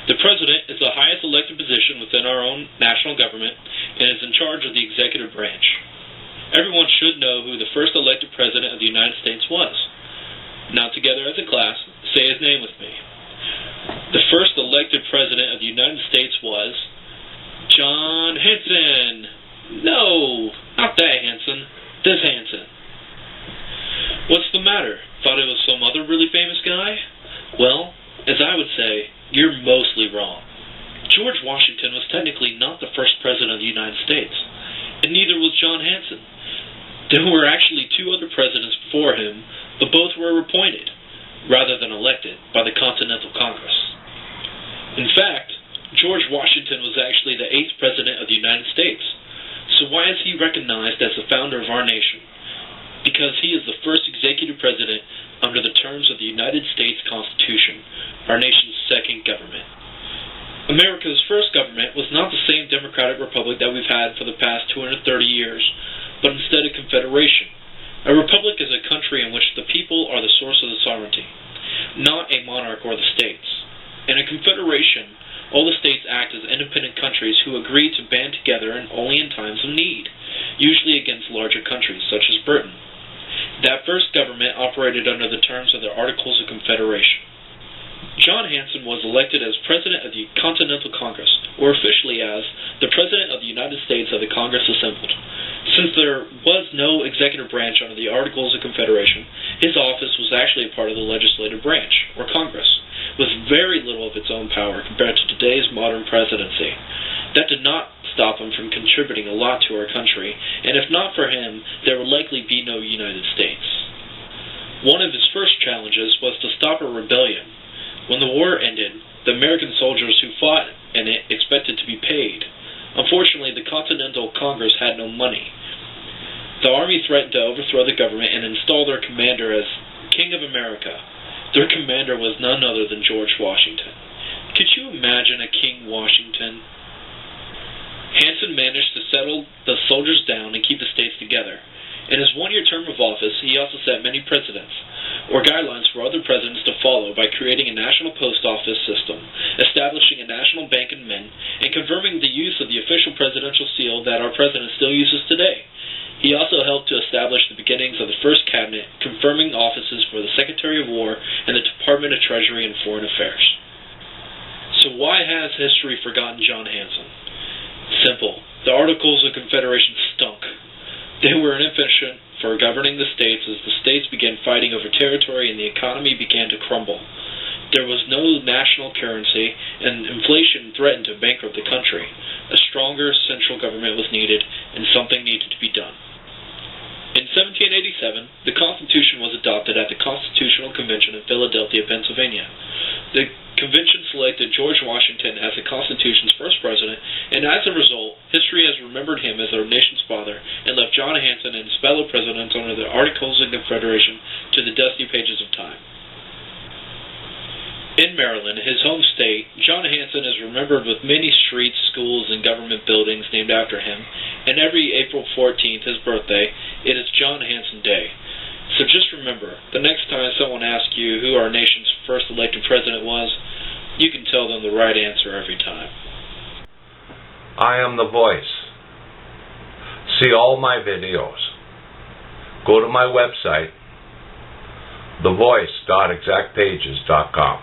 The President is the highest elected position within our own national government and is in charge of the executive branch. Everyone should know who the first elected President of the United States was. Now together as a class, say his name with me. The first elected President of the United States was John Hanson. No, not that Hanson. This Hanson. What's the matter? Thought it was some other really famous guy? Well, as I would say, you're mostly wrong. George Washington was technically not the first President of the United States, and neither was John Hanson. There were actually two other presidents before him, but both were appointed, rather than elected, by the Continental Congress. In fact, George Washington was actually the 8th President of the United States. So why is he recognized as the founder of our nation? Because he is the first executive president under the terms of the United States Constitution, our nation's second government. America's first government was not the same democratic republic that we've had for the past 230 years, but instead a confederation. A republic is a country in which the people are the source of the sovereignty, not a monarch or the states. In a confederation, all the states act as independent countries who agree to band together and only in times of need, usually against larger countries such as Britain. That first government operated under the terms of the Articles of Confederation. John Hanson was elected as President of the Continental Congress, or officially as the President of the United States of the Congress assembled. Since there was no executive branch under the Articles of Confederation, his office was actually a part of the legislative branch, or Congress, with very little of its own power compared to today's modern presidency. That did not stop him from contributing a lot to our country, and if not for him, there would likely be no United States. One of his first challenges was to stop a rebellion. When the war ended, the American soldiers who fought in it expected to be paid. Unfortunately, the Continental Congress had no money. The army threatened to overthrow the government and install their commander as King of America. Their commander was none other than George Washington. Could you imagine a King Washington? Hanson managed to settle the soldiers down and keep the states together. In his one-year term of office, he also set many precedents, or guidelines for other presidents to follow by creating a national post office system, establishing a national bank and mint, and confirming the use of the official presidential seal that our president still uses today. He also helped to establish the beginnings of the first cabinet, confirming offices for the Secretary of War and the Department of Treasury and Foreign Affairs. So why has history forgotten John Hanson? Simple. The Articles of Confederation stunk. They were inefficient for governing the states as the states began fighting over territory and the economy began to crumble. There was no national currency, and inflation threatened to bankrupt the country. A stronger central government was needed, and something needed to be done. In 1787, the Constitution was adopted at the Constitutional Convention in Philadelphia, Pennsylvania. The convention selected George Washington as the Constitution's first president, and as a result, history has remembered him as our nation's father and left John Hanson and his fellow presidents under the Articles of Confederation to the dusty pages of time. In Maryland, his home state, John Hanson is remembered with many streets, schools, and government buildings named after him, and every April 14th, his birthday, it is John Hanson Day. So just remember, the next time someone asks you who our nation's first elected president was, you can tell them the right answer every time. I am the voice. See all my videos. Go to my website, thevoice.exactpages.com.